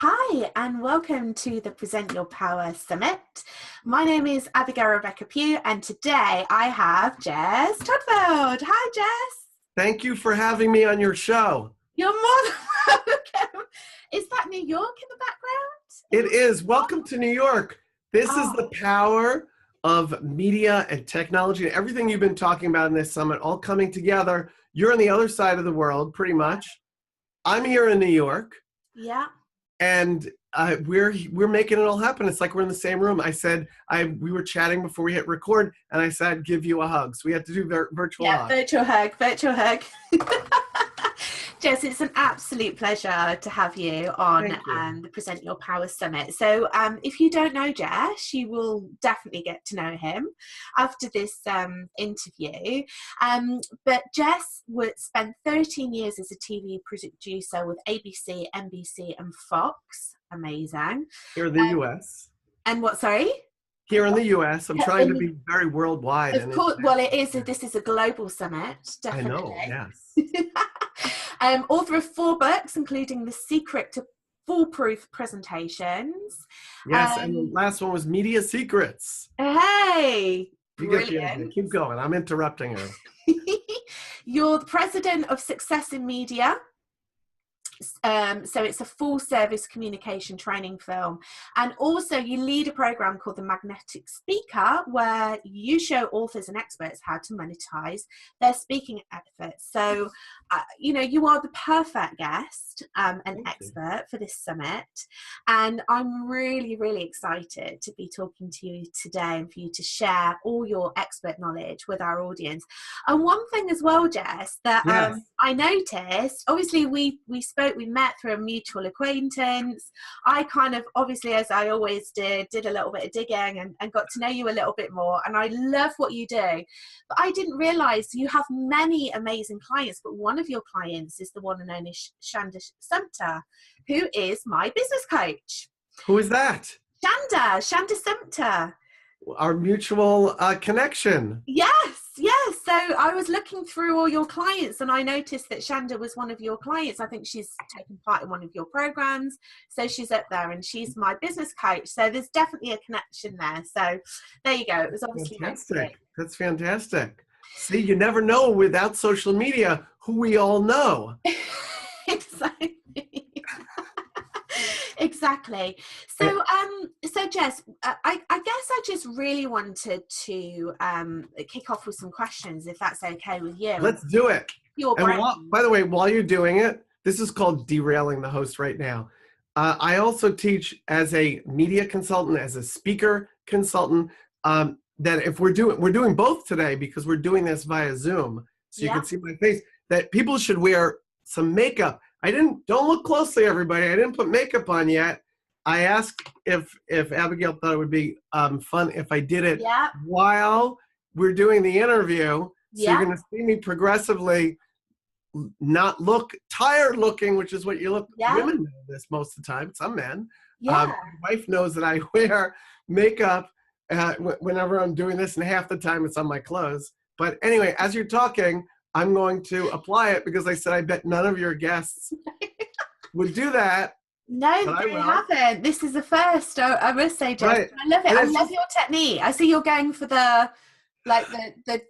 Hi, and welcome to the Present Your Power Summit. My name is Abigail Rebecca Pugh, and today I have Jess Todtfeld. Hi, Jess. Thank you for having me on your show. You're more than welcome. Is that New York in the background? It is. Welcome to New York. This is the power of media and technology and everything you've been talking about in this summit all coming together. You're on the other side of the world, pretty much. I'm here in New York. Yeah. And we're making it all happen. It's like we're in the same room. I said, we were chatting before we hit record, and I said, I'd give you a hug. So we had to do virtual hug. Virtual hug. Jess, it's an absolute pleasure to have you on the Present Your Power Summit. So if you don't know Jess, you will definitely get to know him after this interview. But Jess spent 13 years as a TV producer with ABC, NBC and Fox. Amazing. Here in the US. And what, sorry? Here in the US. I'm trying to be very worldwide. Of course, well, this is a global summit, definitely. I know, yes. Author of 4 books, including The Secret to Foolproof Presentations. Yes, and the last one was Media Secrets. Hey, brilliant. Keep going. I'm interrupting her. You're the president of Success in Media. So it's a full service communication training film, and also you lead a program called the Magnetic Speaker, where you show authors and experts how to monetize their speaking efforts. So you are the perfect guest and expert for this summit, and I'm really excited to be talking to you today and for you to share all your expert knowledge with our audience. And one thing as well, Jess, that I noticed, obviously we met through a mutual acquaintance. I kind of, obviously, as I always did a little bit of digging and got to know you a little bit more, and I love what you do. But I didn't realize you have many amazing clients, but one of your clients is the one and only Shanda Sumter, who is my business coach. Who is that? Shanda Sumter. Our mutual connection. Yes. So I was looking through all your clients, and I noticed that Shanda was one of your clients. I think she's taken part in one of your programs, so she's up there, and she's my business coach. So there's definitely a connection there. So there you go. It was obviously fantastic. That's fantastic. See, you never know without social media who we all know. Exactly. So Jess, I guess I just really wanted to kick off with some questions, if that's okay with you. Let's do it. By the way, while you're doing it, this is called derailing the host right now. I also teach as a media consultant, as a speaker consultant, that if we're doing both today because we're doing this via Zoom, so you can see my face, that people should wear some makeup. Don't look closely, everybody. I didn't put makeup on yet. I asked if Abigail thought it would be fun if I did it while we're doing the interview. So you're going to see me progressively not look tired looking, which is what you look. Women know this most of the time. Some men. My wife knows that I wear makeup whenever I'm doing this, and half the time it's on my clothes. But anyway, as you're talking, I'm going to apply it because I said I bet none of your guests would do that. No, they haven't. This is the first. I must say, Jess, right. I love it. I love your technique. I see you're going for the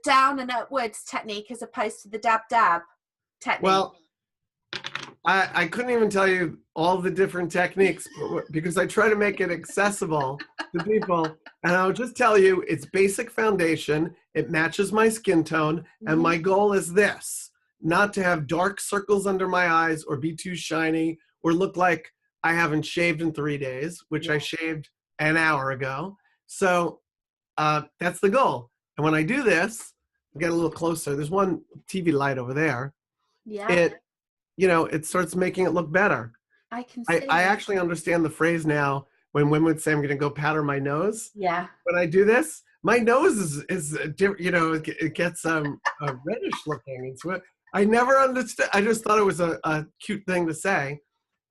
down and upwards technique as opposed to the dab technique. Well, I couldn't even tell you all the different techniques because I try to make it accessible to people. And I'll just tell you, it's basic foundation. It matches my skin tone. And my goal is this, not to have dark circles under my eyes or be too shiny or look like I haven't shaved in 3 days, which I shaved an hour ago. So that's the goal. And when I do this, get a little closer. There's one TV light over there. Yeah. It starts making it look better. I can see I actually understand the phrase now when women would say, I'm going to go powder my nose. Yeah. When I do this, my nose is it gets reddish looking. It's what I never understood. I just thought it was a cute thing to say.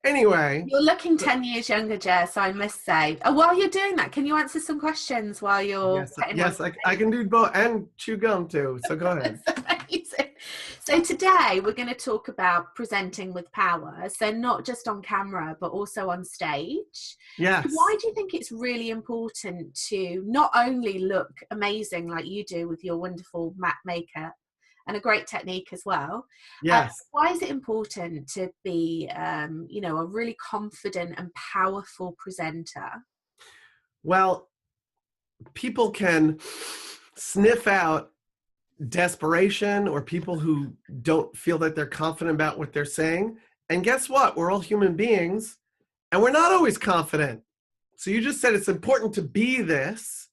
Anyway. You're looking 10 years younger, Jess, I must say. While you're doing that, can you answer some questions while you're... Yes, I can do both and chew gum too. So go ahead. That's amazing. So today we're going to talk about presenting with power. So not just on camera, but also on stage. Yes. So why do you think it's really important to not only look amazing like you do with your wonderful matte makeup and a great technique as well? Yes. Why is it important to be, a really confident and powerful presenter? Well, people can sniff out desperation or people who don't feel that they're confident about what they're saying. And guess what? We're all human beings and we're not always confident. So you just said it's important to be this,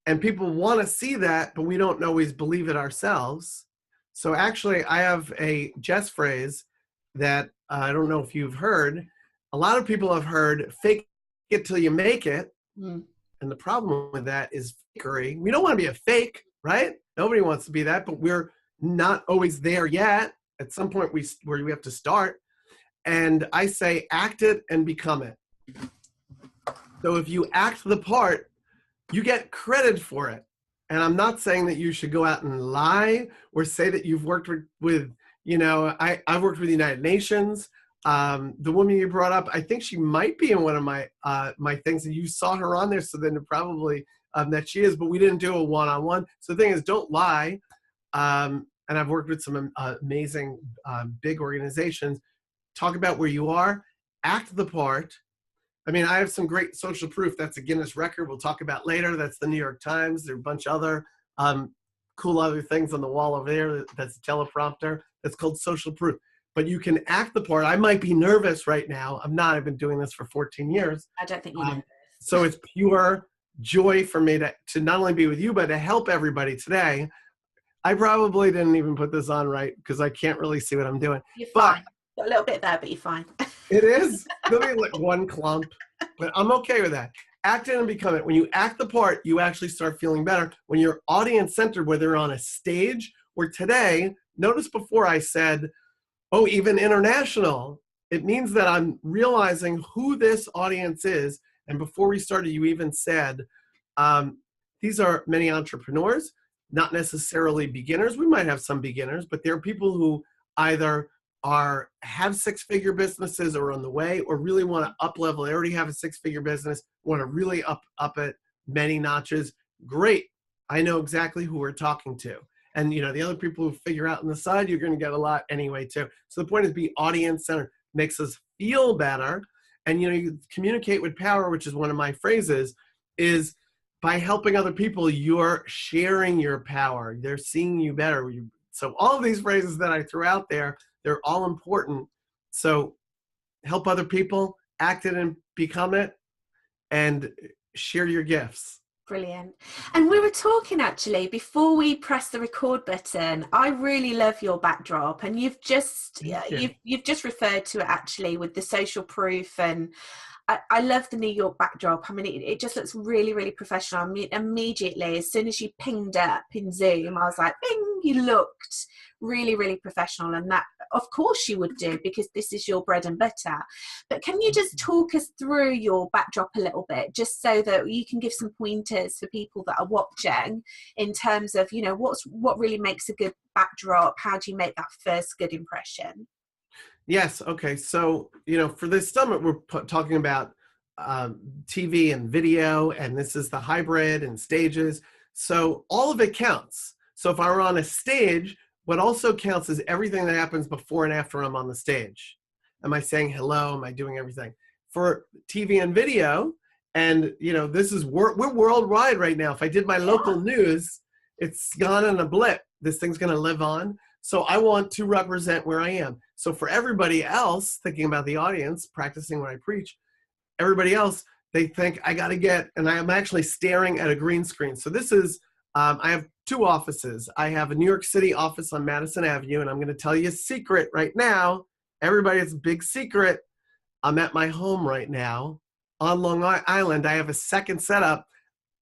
and people want to see that, but we don't always believe it ourselves. So actually, I have a Jess phrase that I don't know if you've heard. A lot of people have heard, fake it till you make it. Mm. And the problem with that is fakery. We don't want to be a fake, right? Nobody wants to be that, but we're not always there yet. At some point, we have to start. And I say, act it and become it. So if you act the part, you get credit for it. And I'm not saying that you should go out and lie or say that you've worked with I've worked with the United Nations. The woman you brought up, I think she might be in one of my things, and you saw her on there, so then probably that she is, but we didn't do a one-on-one. So the thing is, don't lie. And I've worked with some amazing big organizations. Talk about where you are, act the part. I mean, I have some great social proof. That's a Guinness record we'll talk about later. That's the New York Times. There are a bunch of other cool other things on the wall over there. That's a teleprompter. That's called social proof. But you can act the part. I might be nervous right now. I'm not. I've been doing this for 14 years. I don't think you know. So it's pure joy for me to not only be with you, but to help everybody today. I probably didn't even put this on right because I can't really see what I'm doing. You're fine. Got a little bit there, but you're fine. It is. There'll be like one clump, but I'm okay with that. Act it and become it. When you act the part, you actually start feeling better. When you're audience-centered, whether you're on a stage or today, notice before I said, oh, even international, it means that I'm realizing who this audience is. And before we started, you even said, these are many entrepreneurs, not necessarily beginners. We might have some beginners, but there are people who either have six-figure businesses or on the way, or really want to up level. They already have a six-figure business, want to really up it many notches. Great. I know exactly who we're talking to. And the other people who figure out on the side, you're going to get a lot anyway too. So the point is, be audience-centered. Makes us feel better. And you communicate with power, which is one of my phrases, is by helping other people, you're sharing your power. They're seeing you better. So all of these phrases that I threw out there, they're all important. So help other people, act it and become it, and share your gifts. Brilliant. And we were talking actually before we press the record button. I really love your backdrop, and you've just referred to it actually with the social proof, and I love the New York backdrop. I mean, it just looks really, really professional. I mean, immediately, as soon as you pinged up in Zoom, I was like, bing, you looked really, really professional. And that, of course, you would do, because this is your bread and butter. But can you just talk us through your backdrop a little bit, just so that you can give some pointers for people that are watching in terms of, what really makes a good backdrop? How do you make that first good impression? Yes. Okay. So, for this summit, we're talking about TV and video, and this is the hybrid and stages. So all of it counts. So if I were on a stage, what also counts is everything that happens before and after I'm on the stage. Am I saying hello? Am I doing everything? For TV and video, and this is we're worldwide right now. If I did my local news, it's gone in a blip. This thing's going to live on. So I want to represent where I am. So for everybody else, thinking about the audience, practicing what I preach, everybody else, they think I got to get, and I am actually staring at a green screen. So this is, I have two offices. I have a New York City office on Madison Avenue, and I'm going to tell you a secret right now. Everybody, it's a big secret. I'm at my home right now on Long Island. I have a second setup.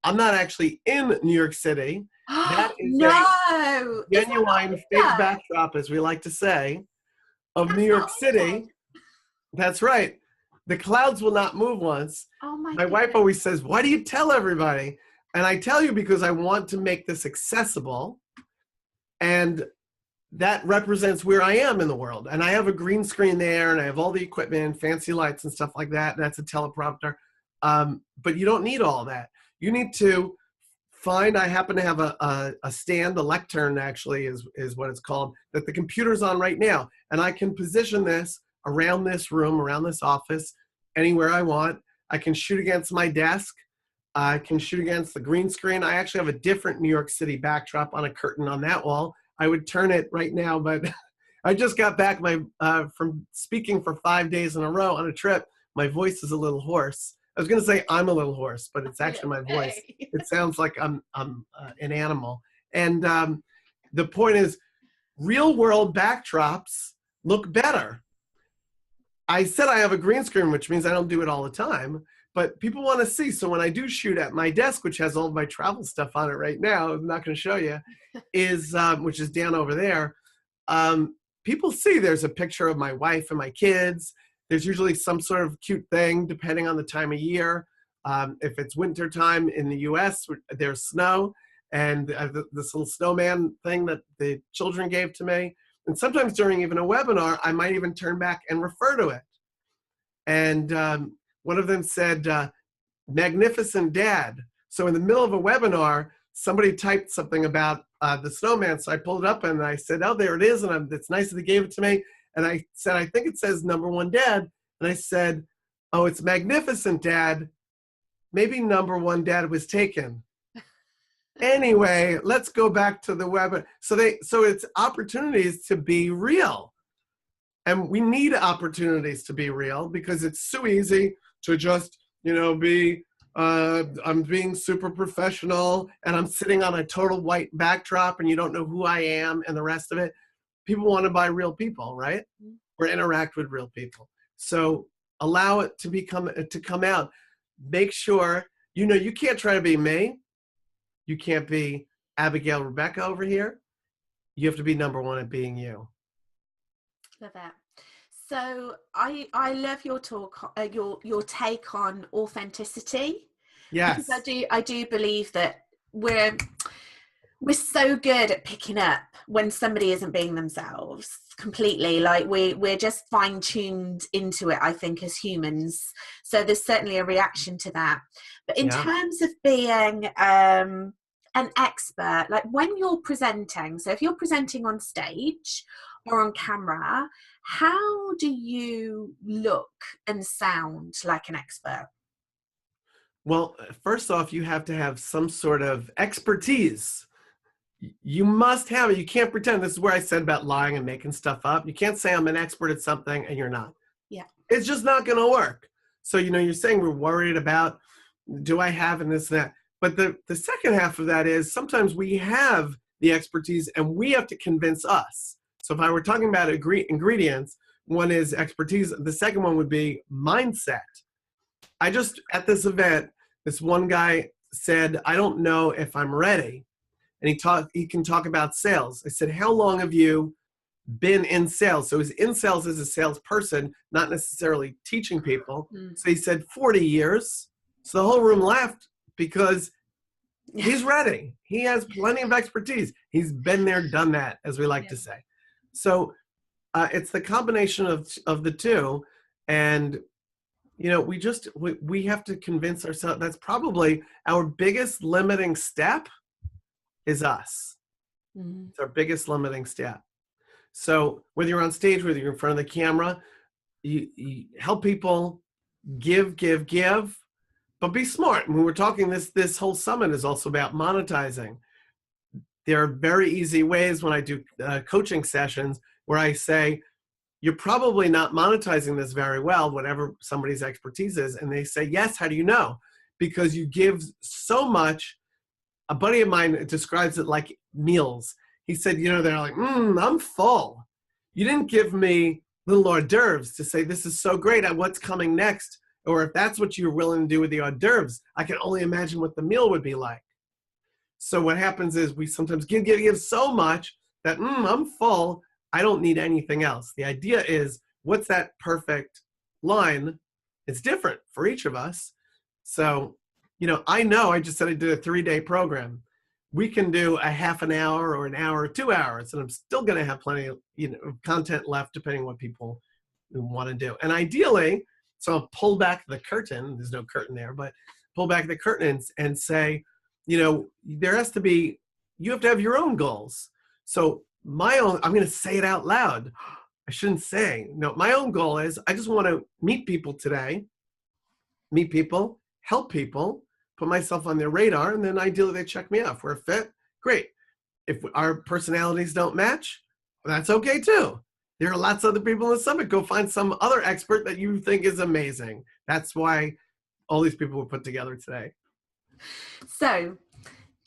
I'm not actually in New York City. That is a genuine fake backdrop, as we like to say, of New York City. That's right. The clouds will not move once. Oh my wife always says, why do you tell everybody? And I tell you because I want to make this accessible. And that represents where I am in the world. And I have a green screen there, and I have all the equipment, fancy lights and stuff like that. That's a teleprompter. But you don't need all that. You need to find, I happen to have a stand, a lectern actually is what it's called, that the computer's on right now. And I can position this around this room, around this office, anywhere I want. I can shoot against my desk. I can shoot against the green screen. I actually have a different New York City backdrop on a curtain on that wall. I would turn it right now, but I just got back from speaking for 5 days in a row on a trip. My voice is a little hoarse. I was going to say I'm a little hoarse, but it's actually my voice. It sounds like I'm an animal. And the point is, real world backdrops look better. I said I have a green screen, which means I don't do it all the time, but people want to see. So when I do shoot at my desk, which has all of my travel stuff on it right now, I'm not going to show you, which is down over there. People see there's a picture of my wife and my kids. There's usually some sort of cute thing depending on the time of year. If it's winter time in the US, there's snow, and this little snowman thing that the children gave to me. And sometimes during even a webinar, I might even turn back and refer to it. And one of them said, magnificent dad. So in the middle of a webinar, somebody typed something about the snowman. So I pulled it up and I said, oh, there it is. And it's nice that they gave it to me. And I said, I think it says number one dad. And I said, oh, it's magnificent dad. Maybe number one dad was taken. Anyway, let's go back to the web. So it's opportunities to be real. And we need opportunities to be real because it's so easy to just, be, I'm being super professional and I'm sitting on a total white backdrop and you don't know who I am and the rest of it. People want to buy real people, right? Or interact with real people. So allow it to come out. Make sure, you can't try to be me. You can't be Abigail Rebecca over here. You have to be number one at being you. Love that. So I love your talk, your take on authenticity. Yes. Because I do believe that we're so good at picking up when somebody isn't being themselves completely. Like we're just fine-tuned into it, I think, as humans. So there's certainly a reaction to that. But in terms of being an expert, like when you're presenting, so if you're presenting on stage or on camera, how do you look and sound like an expert? Well, first off, you have to have some sort of expertise. You must have it. You can't pretend. This is where I said about lying and making stuff up. You can't say I'm an expert at something and you're not. Yeah. It's just not going to work. So, you're saying we're worried about, do I have and this and that? But the second half of that is sometimes we have the expertise and we have to convince us. So if I were talking about ingredients, one is expertise. The second one would be mindset. At this event, this one guy said, I don't know if I'm ready. And he can talk about sales. I said, how long have you been in sales? So he's in sales as a salesperson, not necessarily teaching people. So he said 40 years. So the whole room laughed because he's ready. He has plenty of expertise. He's been there, done that, as we like to say. So it's the combination of the two. And, we have to convince ourselves. That's probably our biggest limiting step is us. It's our biggest limiting step. So whether you're on stage, whether you're in front of the camera, you help people give, but be smart. When we're talking, this whole summit is also about monetizing. There are very easy ways when I do coaching sessions where I say, you're probably not monetizing this very well, whatever somebody's expertise is. And they say, yes, how do you know? Because you give so much. A buddy of mine describes it like meals. He said, they're like, I'm full. You didn't give me little hors d'oeuvres to say, this is so great at what's coming next. Or if that's what you're willing to do with the hors d'oeuvres, I can only imagine what the meal would be like. So what happens is we sometimes give so much that, I'm full. I don't need anything else. The idea is, what's that perfect line? It's different for each of us. So, I just said I did a 3-day program. we can do a half an hour or an hour or 2 hours, and I'm still going to have plenty of content left, depending on what people want to do. And ideally, so I'll pull back the curtain. There's no curtain there, but pull back the curtain and say, there has to be, you have to have your own goals. So my own, I'm going to say it out loud. I shouldn't say. No, my own goal is I just want to meet people today, help people, put myself on their radar, and then ideally they check me out. If we're a fit, great. If our personalities don't match, that's okay too. There are lots of other people in the summit. Go find some other expert that you think is amazing. That's why all these people were put together today. So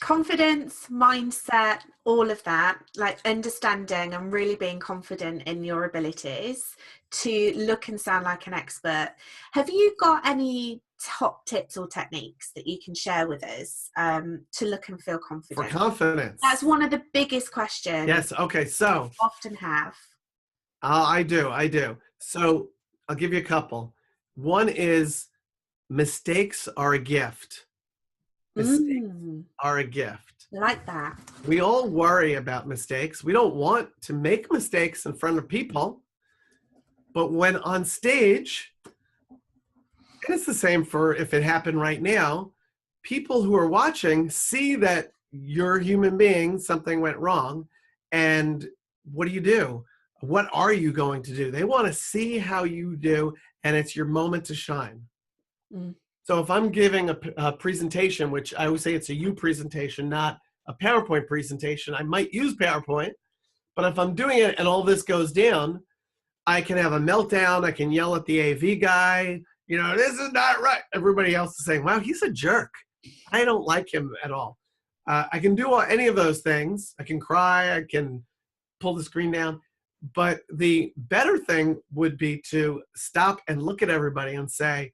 confidence, mindset, all of that, like understanding and really being confident in your abilities to look and sound like an expert. Have you got any top tips or techniques that you can share with us to look and feel confident? For confidence. That's one of the biggest questions. Yes. Okay. So often have. I do. So I'll give you a couple. One is mistakes are a gift. Mistakes are a gift. Like that. We all worry about mistakes. We don't want to make mistakes in front of people. But when on stage, and it's the same for if it happened right now, people who are watching see that you're a human being, something went wrong, and what do? What are you going to do? They want to see how you do, and it's your moment to shine. So if I'm giving a presentation, which I would say it's a you presentation, not a PowerPoint presentation, I might use PowerPoint, but if I'm doing it and all this goes down, I can have a meltdown. I can yell at the AV guy, this is not right. Everybody else is saying, wow, he's a jerk. I don't like him at all. I can do any of those things. I can cry. I can pull the screen down. But the better thing would be to stop and look at everybody and say,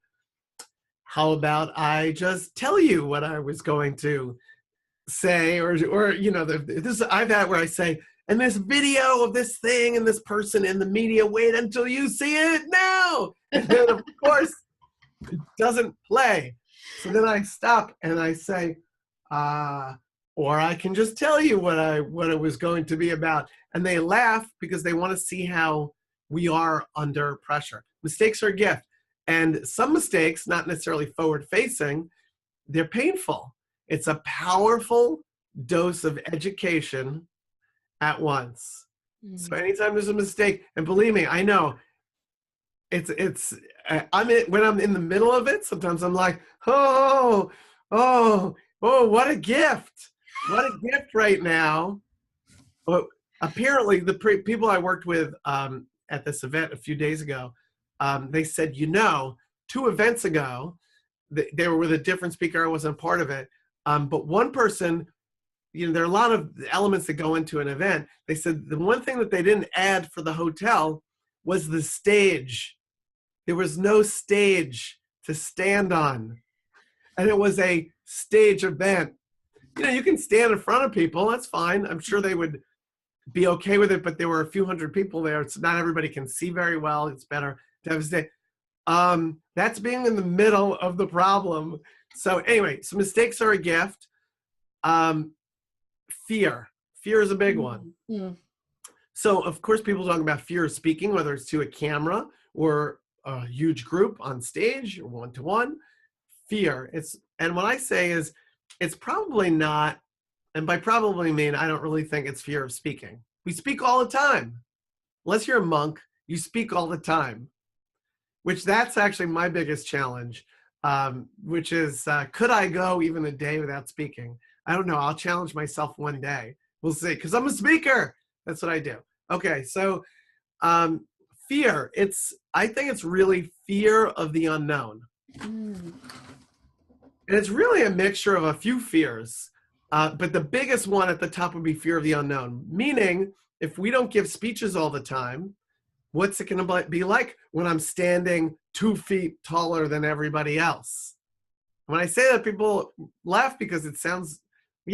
how about I just tell you what I was going to say? Or this I've had where I say, and this video of this thing and this person in the media, wait until you see it now. And then, of course, it doesn't play. So then I stop and I say, or I can just tell you what it was going to be about. And they laugh because they want to see how we are under pressure. Mistakes are a gift. And some mistakes, not necessarily forward-facing, they're painful. It's a powerful dose of education at once. So anytime there's a mistake, and believe me, I know, when I'm in the middle of it, sometimes I'm like, oh, what a gift. What a gift right now. Well, apparently, the people I worked with at this event a few days ago, they said, 2 events ago, they were with a different speaker. I wasn't a part of it. But one person, there are a lot of elements that go into an event. They said the one thing that they didn't add for the hotel was the stage. There was no stage to stand on. And it was a stage event. You can stand in front of people. That's fine. I'm sure they would be okay with it, but there were a few hundred people there. So not everybody can see very well. It's better to have a stage. That's being in the middle of the problem. So anyway, so mistakes are a gift. Fear is a big one. So of course, people talk about fear of speaking, whether it's to a camera or a huge group on stage or one-to-one. Fear. And what I say is, it's probably not, and by probably mean, I don't really think it's fear of speaking. We speak all the time. Unless you're a monk, you speak all the time, which that's actually my biggest challenge, which is, could I go even a day without speaking? I don't know. I'll challenge myself one day. We'll see, because I'm a speaker. That's what I do. Okay, so fear. I think it's really fear of the unknown. And it's really a mixture of a few fears. But the biggest one at the top would be fear of the unknown. Meaning, if we don't give speeches all the time, what's it going to be like when I'm standing 2 feet taller than everybody else? When I say that, people laugh because it sounds,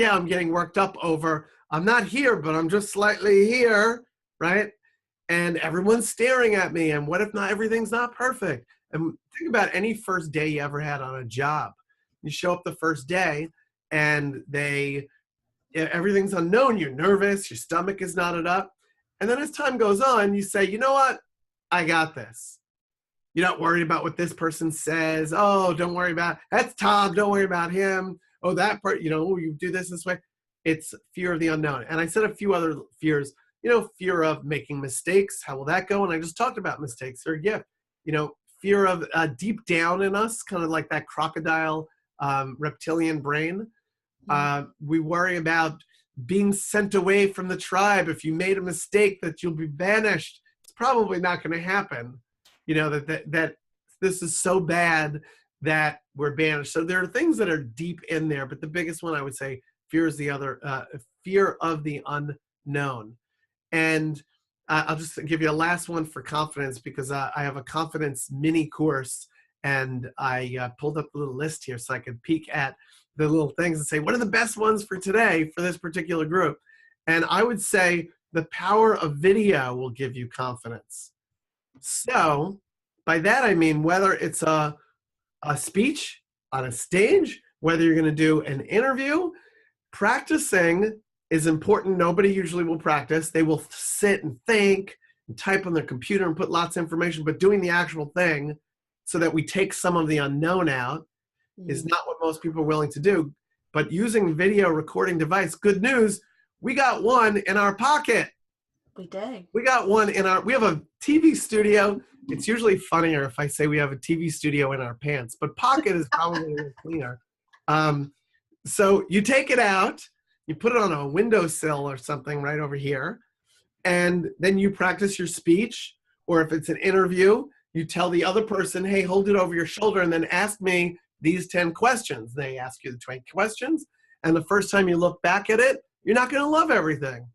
I'm getting worked up over, I'm not here, but I'm just slightly here, right? And everyone's staring at me. And what if not everything's not perfect? And think about any first day you ever had on a job. You show up the first day and they everything's unknown. You're nervous. Your stomach is knotted up. And then as time goes on, you say, you know what? I got this. You're not worried about what this person says. Oh, don't worry about, that's Tom. Don't worry about him. Oh, that part, you do this way. It's fear of the unknown. And I said a few other fears, fear of making mistakes. How will that go? And I just talked about mistakes. They're a gift. Fear of deep down in us, kind of like that crocodile reptilian brain. We worry about being sent away from the tribe. If you made a mistake, that you'll be banished. It's probably not going to happen. That this is so bad that we're banished. So there are things that are deep in there, but the biggest one I would say, fear is the other, fear of the unknown. And I'll just give you a last one for confidence, because I have a confidence mini course, and I pulled up the little list here so I could peek at the little things and say, what are the best ones for today for this particular group? And I would say the power of video will give you confidence. So by that, I mean, whether it's a speech on a stage, whether you're going to do an interview, practicing is important. Nobody usually will practice. They will sit and think and type on their computer and put lots of information, but doing the actual thing so that we take some of the unknown out is not what most people are willing to do. But using video recording device, good news, we got one in our pocket. We do. We got one we have a TV studio. It's usually funnier if I say we have a TV studio in our pants, but pocket is probably a little cleaner. So you take it out, you put it on a windowsill or something right over here, and then you practice your speech, or if it's an interview, you tell the other person, hey, hold it over your shoulder and then ask me these 10 questions. They ask you the 20 questions, and the first time you look back at it, you're not going to love everything.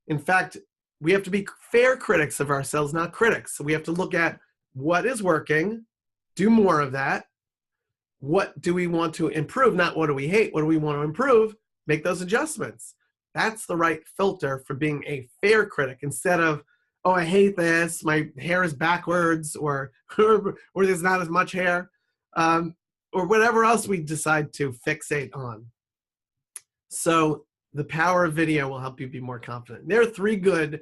In fact, we have to be fair critics of ourselves, not critics. So we have to look at what is working, do more of that. What do we want to improve? Not what do we hate, what do we want to improve? Make those adjustments. That's the right filter for being a fair critic, instead of, oh, I hate this, my hair is backwards, or there's not as much hair, or whatever else we decide to fixate on. So the power of video will help you be more confident. There are 3 good,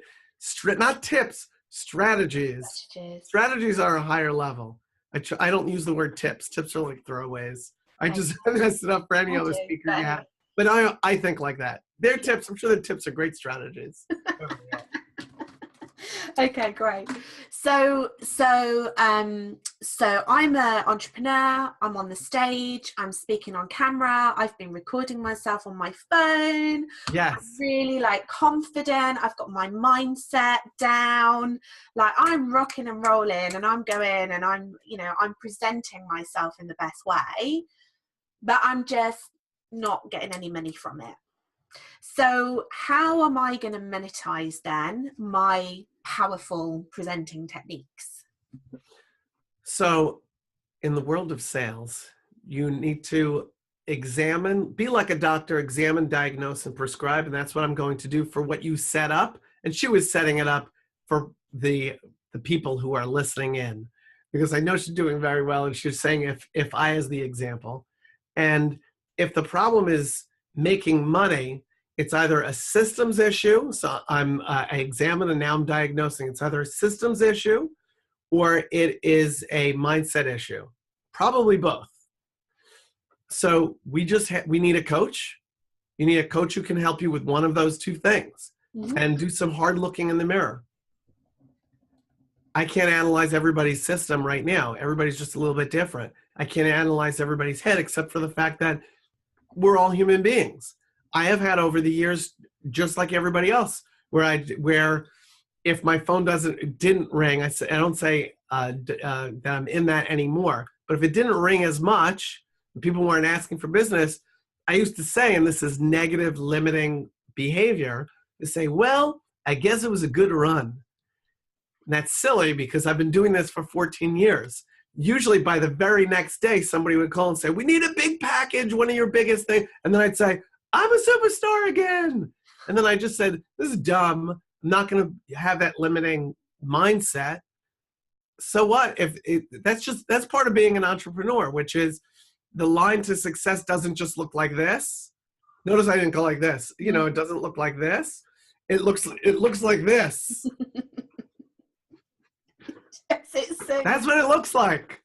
not tips, strategies. Strategies are a higher level. I don't use the word tips. Tips are like throwaways. I just messed it up for any other speaker you have. But I think like that. They're tips. I'm sure the tips are great strategies. Okay, great. So I'm an entrepreneur. I'm on the stage. I'm speaking on camera. I've been recording myself on my phone. Yes. I'm really confident. I've got my mindset down. I'm rocking and rolling, and I'm going, and I'm presenting myself in the best way, but I'm just not getting any money from it. So how am I going to monetize then my powerful presenting techniques? So in the world of sales, you need to be like a doctor, examine, diagnose, and prescribe. And that's what I'm going to do for what you set up. And she was setting it up for the people who are listening in, because I know she's doing very well. And she's saying if I as the example, and if the problem is making money, it's either a systems issue. So I examine and now I'm diagnosing. It's either a systems issue or it is a mindset issue. Probably both. So we need a coach. You need a coach who can help you with one of those 2 things, and do some hard looking in the mirror. I can't analyze everybody's system right now. Everybody's just a little bit different. I can't analyze everybody's head, except for the fact that we're all human beings. I have had over the years, just like everybody else, where if my phone didn't ring, I don't say that I'm in that anymore. But if it didn't ring as much, and people weren't asking for business, I used to say, and this is negative limiting behavior, to say, well, I guess it was a good run. And that's silly, because I've been doing this for 14 years. Usually by the very next day, somebody would call and say, we need a big package, one of your biggest things. And then I'd say, I'm a superstar again. And then I just said, this is dumb. I'm not going to have that limiting mindset. So what? That's part of being an entrepreneur, which is the line to success doesn't just look like this. Notice I didn't go like this. You know, it doesn't look like this. It looks like this. That's what it looks like,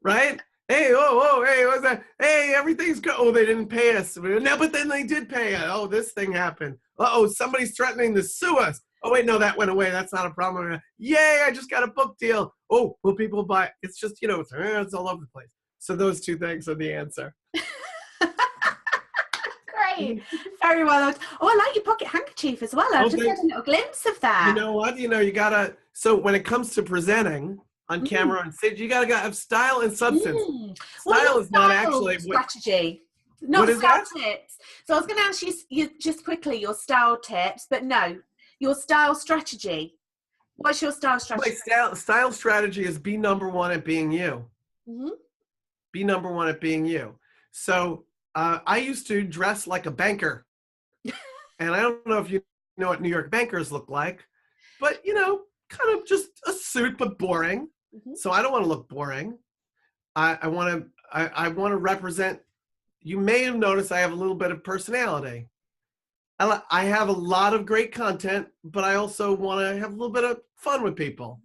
right? Hey, oh, hey, what's that? Hey, everything's good. Oh, they didn't pay us. No, but then they did pay us. Oh, this thing happened. Uh-oh, somebody's threatening to sue us. Oh, wait, no, that went away. That's not a problem. Yay, I just got a book deal. Oh, will people buy? It's just, you know, it's all over the place. So those two things are the answer. Great. Very well. Oh, I like your pocket handkerchief as well. I've just had a little glimpse of that. You know what? You know, you gotta, so when it comes to presenting on camera on stage, you gotta have style and substance. Style is not actually strategy. Not style tips. So I was going to ask you just quickly your style tips, but no, your style strategy. What's your style strategy? My style strategy is be number one at being you. Be number one at being you. So I used to dress like a banker. And I don't know if you know what New York bankers look like, but, you know, kind of just a suit, but boring. So I don't want to look boring. I want to represent. You may have noticed I have a little bit of personality. I have a lot of great content, but I also want to have a little bit of fun with people.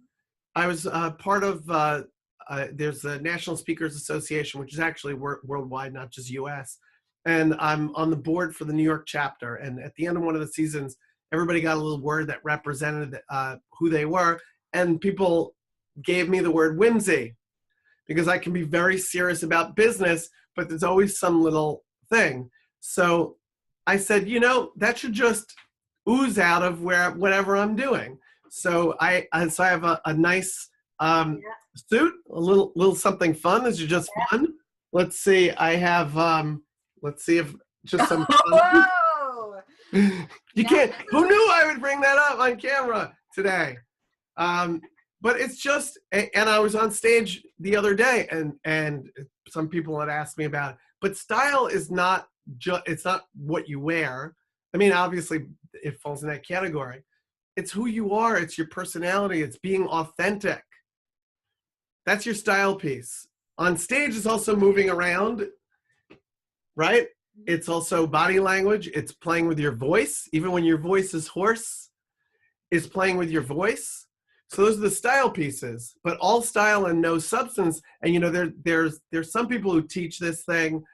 I was part of, there's the National Speakers Association, which is actually worldwide, not just US. And I'm on the board for the New York chapter. And at the end of one of the seasons, everybody got a little word that represented who they were. And people gave me the word whimsy, because I can be very serious about business, but there's always some little thing. So I said, you know, that should just ooze out of whatever I'm doing. So I have a nice suit, a little something fun. This is just fun. Let's see. I have, let's see if just some fun. Whoa! You can't, who knew I would bring that up on camera today? But it's just, and I was on stage the other day, and some people had asked me about it. But style is not it's not what you wear. I mean, obviously, it falls in that category. It's who you are. It's your personality. It's being authentic. That's your style piece. On stage is also moving around, right? It's also body language. It's playing with your voice. Even when your voice is hoarse, it's playing with your voice. So those are the style pieces, but all style and no substance. And you know, there's some people who teach this thing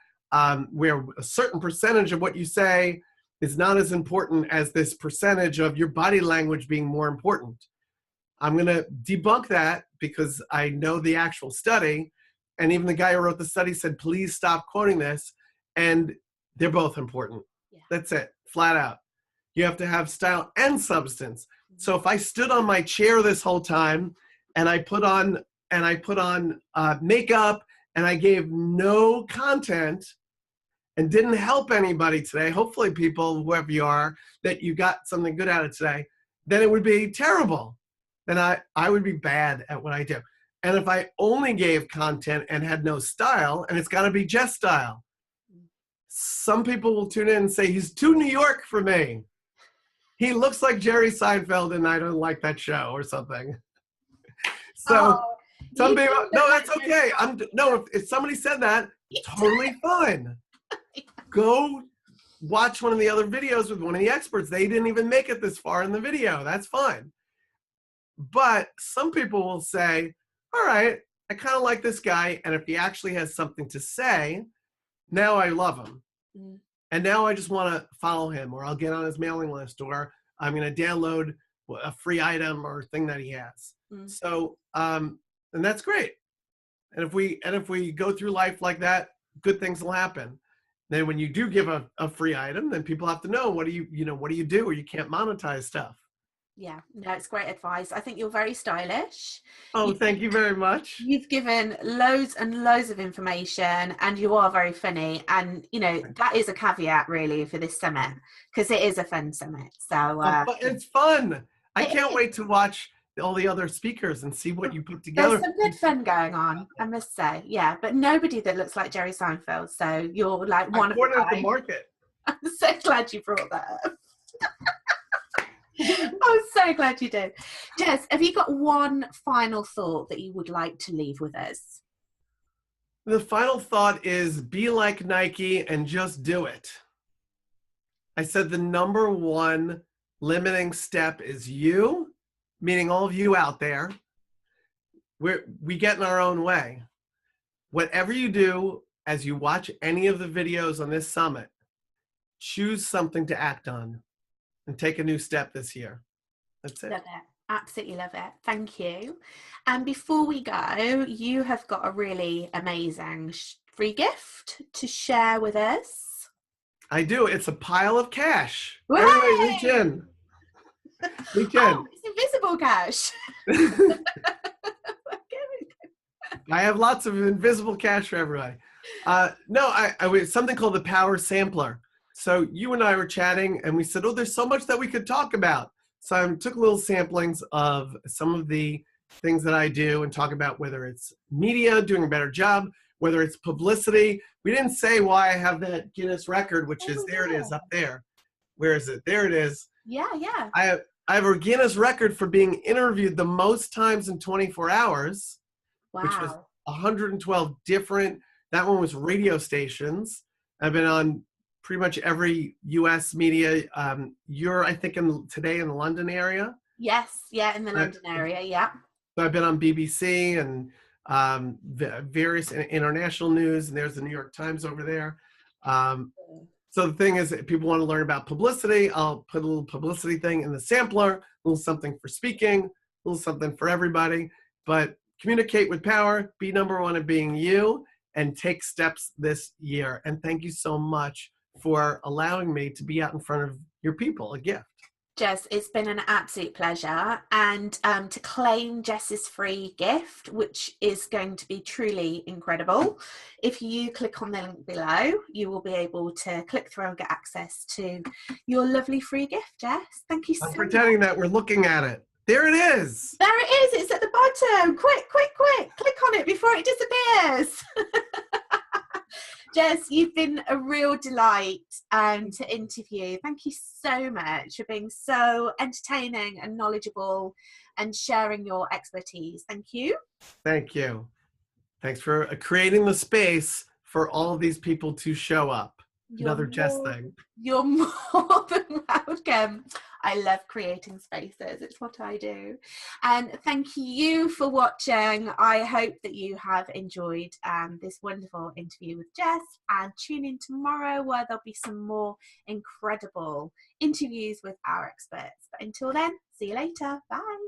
where a certain percentage of what you say is not as important as this percentage of your body language being more important. I'm going to debunk that because I know the actual study, and even the guy who wrote the study said, please stop quoting this. And they're both important. Yeah. That's it, flat out. You have to have style and substance. So if I stood on my chair this whole time and I put on makeup and I gave no content and didn't help anybody today, hopefully people, whoever you are, that you got something good out of today, then it would be terrible. Then I would be bad at what I do. And if I only gave content and had no style, and it's got to be Jess style, some people will tune in and say, he's too New York for me. He looks like Jerry Seinfeld and I don't like that show or something. So some people, no, that's okay. If somebody said that, totally fine. Go watch one of the other videos with one of the experts. They didn't even make it this far in the video. That's fine. But some people will say, all right, I kind of like this guy. And if he actually has something to say, now I love him. Mm. And now I just want to follow him, or I'll get on his mailing list, or I'm going to download a free item or thing that he has. Mm. So, and that's great. And if we go through life like that, good things will happen. Then when you do give a free item, then people have to know, what do you do, or you can't monetize stuff. Yeah, no, it's great advice. I think you're very stylish. Oh, thank you very much. You've given loads and loads of information, and you are very funny. And, you know, that is a caveat really for this summit, because it is a fun summit. So it's fun. I can't wait to watch all the other speakers and see what you put together. There's some good fun going on, I must say. Yeah, but nobody that looks like Jerry Seinfeld. So you're like one of the market. I'm so glad you brought that up. I'm so glad you did. Jess, have you got one final thought that you would like to leave with us? The final thought is, be like Nike and just do it. I said the number one limiting step is you, meaning all of you out there. We get in our own way. Whatever you do as you watch any of the videos on this summit, choose something to act on and take a new step this year. That's it. Love it. Absolutely love it. Thank you. And before we go, you have got a really amazing free gift to share with us. I do. It's a pile of cash. Way! Everybody reach in. Reach in. Oh, it's invisible cash. I have lots of invisible cash for everybody. No, I was something called the Power Sampler. So you and I were chatting and we said, oh, there's so much that we could talk about. So I took little samplings of some of the things that I do and talk about whether it's media, doing a better job, whether it's publicity. We didn't say why I have that Guinness record, which is, there it is up there. Where is it? There it is. Yeah. I have a Guinness record for being interviewed the most times in 24 hours. Wow. Which was 112 different, that one was radio stations. I've been on pretty much every US media. You're, I think, today in the London area? Yes, yeah, in the London area, yeah. So I've been on BBC and various international news, and there's the New York Times over there. So the thing is, if people want to learn about publicity, I'll put a little publicity thing in the sampler, a little something for speaking, a little something for everybody. But communicate with power, be number one at being you, and take steps this year. And thank you so much for allowing me to be out in front of your people, a gift. Jess, it's been an absolute pleasure. And to claim Jess's free gift, which is going to be truly incredible, if you click on the link below, you will be able to click through and get access to your lovely free gift, Jess. Thank you so much. I'm pretending that we're looking at it. There it is. There it is. It's at the bottom. Quick. Click on it before it disappears. Jess, you've been a real delight to interview. Thank you so much for being so entertaining and knowledgeable and sharing your expertise. Thank you. Thank you. Thanks for creating the space for all of these people to show up. Another Jess thing. You're more than welcome. I love creating spaces. It's what I do. And thank you for watching. I hope that you have enjoyed this wonderful interview with Jess, and tune in tomorrow where there'll be some more incredible interviews with our experts. But until then, see you later. Bye.